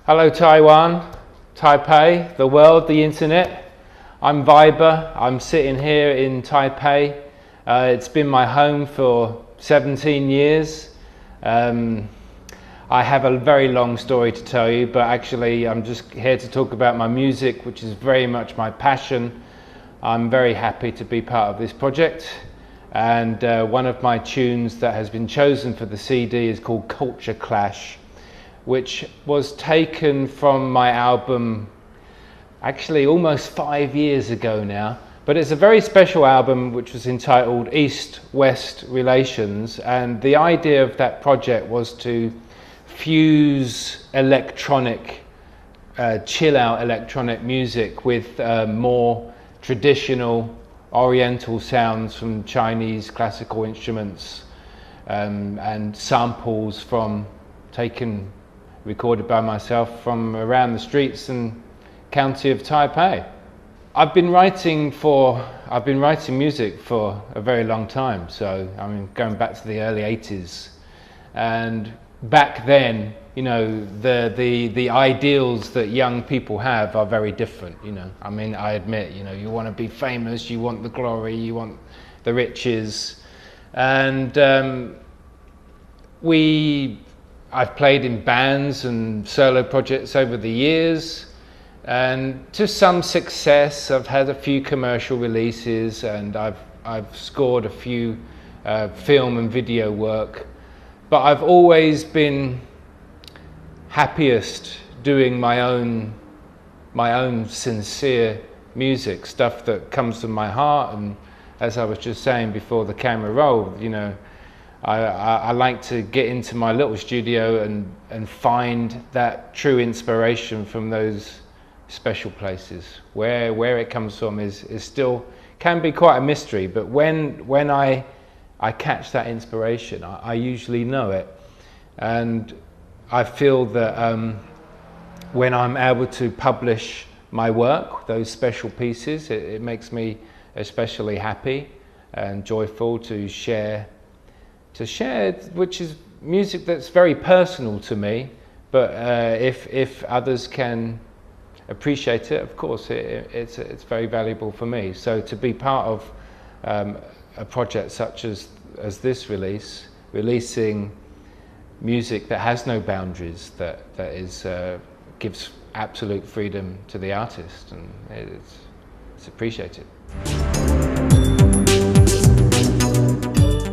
Hello Taiwan, Taipei, the world, the internet. I'm Viba. I'm sitting here in Taipei. It's been my home for 17 years. I have a very long story to tell you, but actually I'm just here to talk about my music, which is very much my passion. I'm very happy to be part of this project, and one of my tunes that has been chosen for the CD is called Culture Clash, which was taken from my album actually almost 5 years ago now. But it's a very special album which was entitled East-West Relations, and the idea of that project was to fuse electronic, chill-out electronic music with more traditional oriental sounds from Chinese classical instruments, and samples recorded by myself from around the streets and county of Taipei. I've been writing music for a very long time, so I mean going back to the early 80s, and back then, you know, the ideals that young people have are very different, you know. I mean, I admit, you know, you want to be famous, you want the glory, you want the riches, and I've played in bands and solo projects over the years, and to some success. I've had a few commercial releases, and I've scored a few film and video work. But I've always been happiest doing my own sincere music, stuff that comes from my heart. And as I was just saying before the camera rolled, you know, I like to get into my little studio and find that true inspiration from those special places. Where it comes from is still can be quite a mystery, but when I catch that inspiration, I usually know it, and I feel that when I'm able to publish my work, those special pieces, it makes me especially happy and joyful to share, which is music that's very personal to me. But if others can appreciate it, of course, it's very valuable for me. So to be part of a project such as this releasing music that has no boundaries, that gives absolute freedom to the artist, and it's appreciated.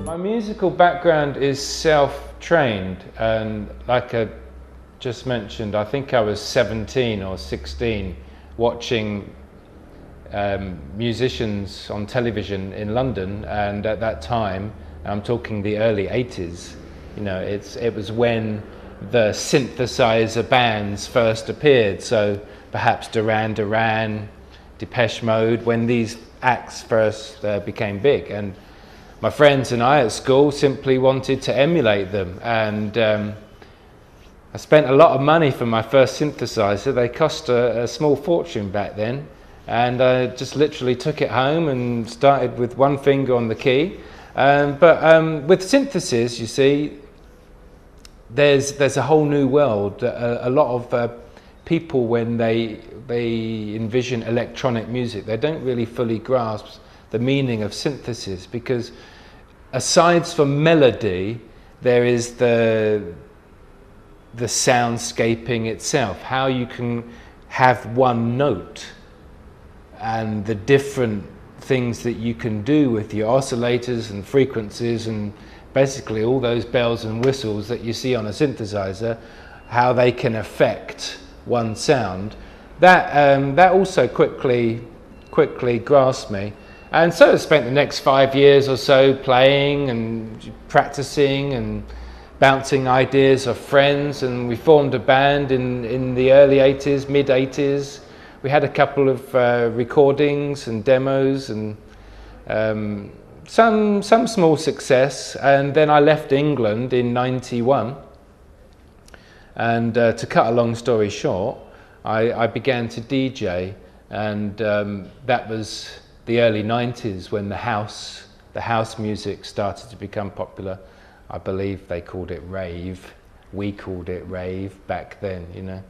My musical background is self-trained, and like I just mentioned, I think I was 17 or 16 watching musicians on television in London, and at that time, I'm talking the early 80s, you know, it was when the synthesizer bands first appeared, so perhaps Duran Duran, Depeche Mode, when these acts first became big. And my friends and I at school simply wanted to emulate them, and I spent a lot of money for my first synthesizer. They cost a small fortune back then, and I just literally took it home and started with one finger on the key. But with synthesis, you see, there's a whole new world. A lot of people, when they envision electronic music, they don't really fully grasp the meaning of synthesis, because aside from melody, there is the soundscaping itself, how you can have one note and the different things that you can do with your oscillators and frequencies and basically all those bells and whistles that you see on a synthesizer, how they can affect one sound. That also quickly grasped me. And so I spent the next 5 years or so playing and practicing and bouncing ideas off friends, and we formed a band in the early 80s, mid 80s. We had a couple of recordings and demos and some small success, and then I left England in '91, and to cut a long story short, I began to DJ, and that was the early '90s when the house music started to become popular. I believe they called it rave. We called it rave back then, you know.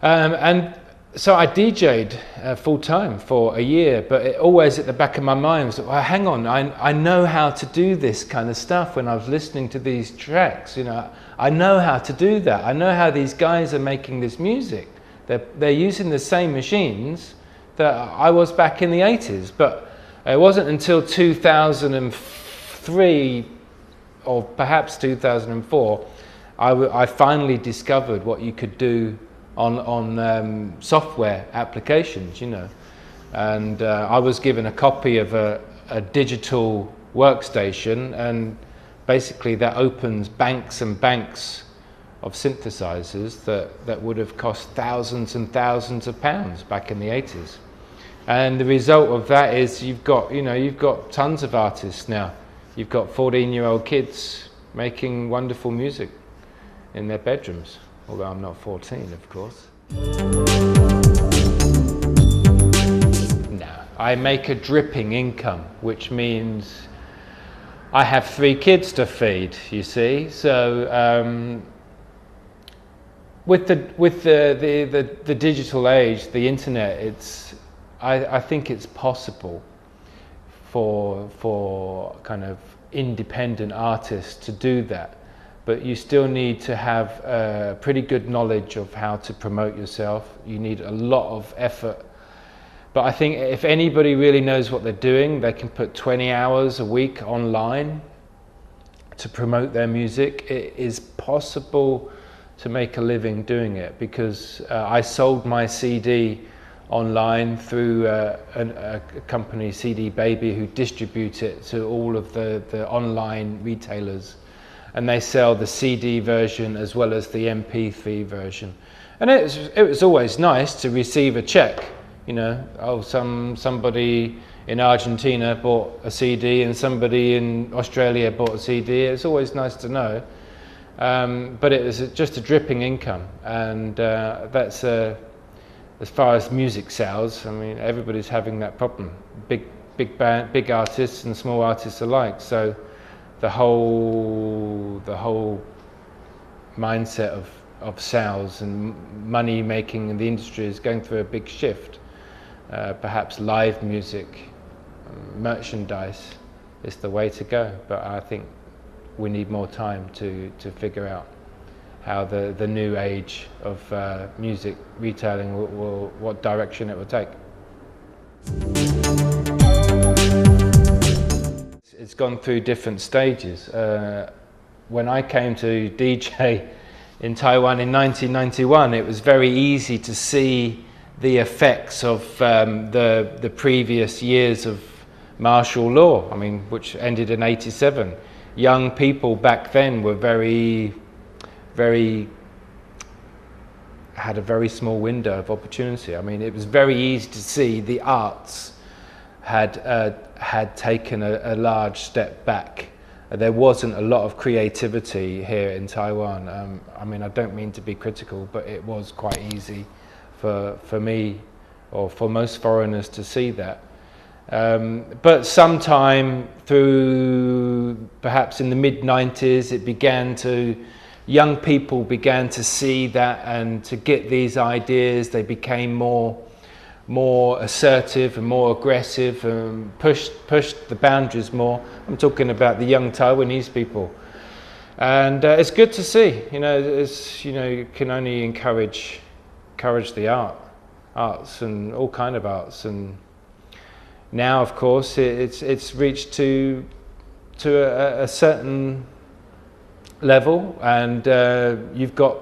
And so I DJ'd full time for a year, but it always at the back of my mind was, well, hang on, I know how to do this kind of stuff. When I was listening to these tracks, you know, I know how to do that. I know how these guys are making this music. They're using the same machines that I was back in the 80s, but it wasn't until 2003 or perhaps 2004 I finally discovered what you could do on software applications, you know. And I was given a copy of a digital workstation, and basically that opens banks and banks of synthesizers that would have cost thousands and thousands of pounds back in the 80s. And the result of that is you've got tons of artists now. You've got 14-year-old kids making wonderful music in their bedrooms, although I'm not 14, of course. No, I make a dripping income, which means I have 3 kids to feed, you see. So with the digital age, the internet, I think it's possible for kind of independent artists to do that, but you still need to have a pretty good knowledge of how to promote yourself. You need a lot of effort, but I think if anybody really knows what they're doing, they can put 20 hours a week online to promote their music. It is possible to make a living doing it, because I sold my CD online through a company, CD Baby, who distribute it to all of the online retailers, and they sell the CD version as well as the MP3 version. And it was always nice to receive a check, you know. Oh, somebody in Argentina bought a CD and somebody in Australia bought a CD. It's always nice to know, but it was just a dripping income, and that's as far as music sales. I mean, everybody's having that problem. Big artists and small artists alike. So the whole mindset of sales and money making in the industry is going through a big shift. Perhaps live music, merchandise is the way to go, but I think we need more time to figure out how the new age of music retailing what direction it will take. It's gone through different stages. When I came to DJ in Taiwan in 1991, it was very easy to see the effects of the previous years of martial law, I mean, which ended in '87. Young people back then were had a very small window of opportunity. I mean, it was very easy to see the arts had taken a large step back. There wasn't a lot of creativity here in Taiwan. I mean, I don't mean to be critical, but it was quite easy for me or for most foreigners to see that. But sometime through, perhaps in the mid-90s, young people began to see that and to get these ideas. They became more assertive and more aggressive and pushed the boundaries more. I'm talking about the young Taiwanese people. And it's good to see, you know, you can only encourage the arts and all kind of arts. And now, of course, it's reached to a certain level, and you've got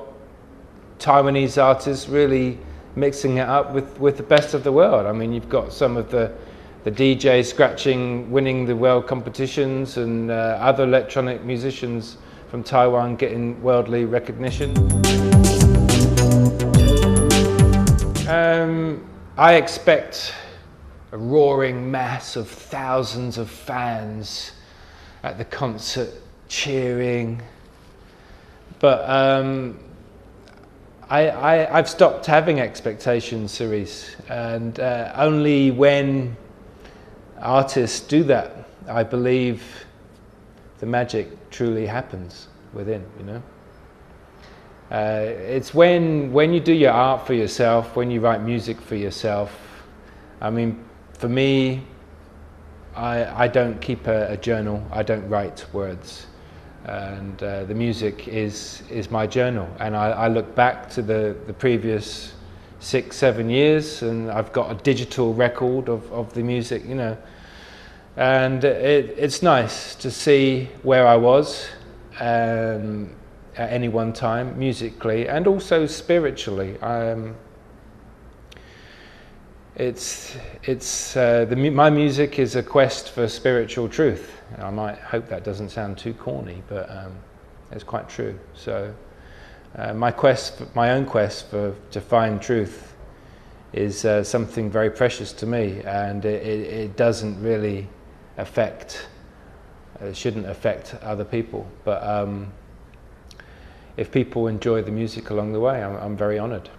Taiwanese artists really mixing it up with the best of the world. I mean, you've got some of the DJs winning the world competitions, and other electronic musicians from Taiwan getting worldly recognition. I expect a roaring mass of thousands of fans at the concert cheering, but I've stopped having expectations, Cerise, and only when artists do that, I believe the magic truly happens within, you know. It's when you do your art for yourself, when you write music for yourself. I mean, for me, I don't keep a journal. I don't write words, and the music is my journal. And I look back to the previous 6-7 years, and I've got a digital record of the music, you know. And it's nice to see where I was at any one time, musically and also spiritually. My music is a quest for spiritual truth. I might hope that doesn't sound too corny, but it's quite true. So my own quest to find truth is something very precious to me, and it doesn't really shouldn't affect other people. But if people enjoy the music along the way, I'm very honoured.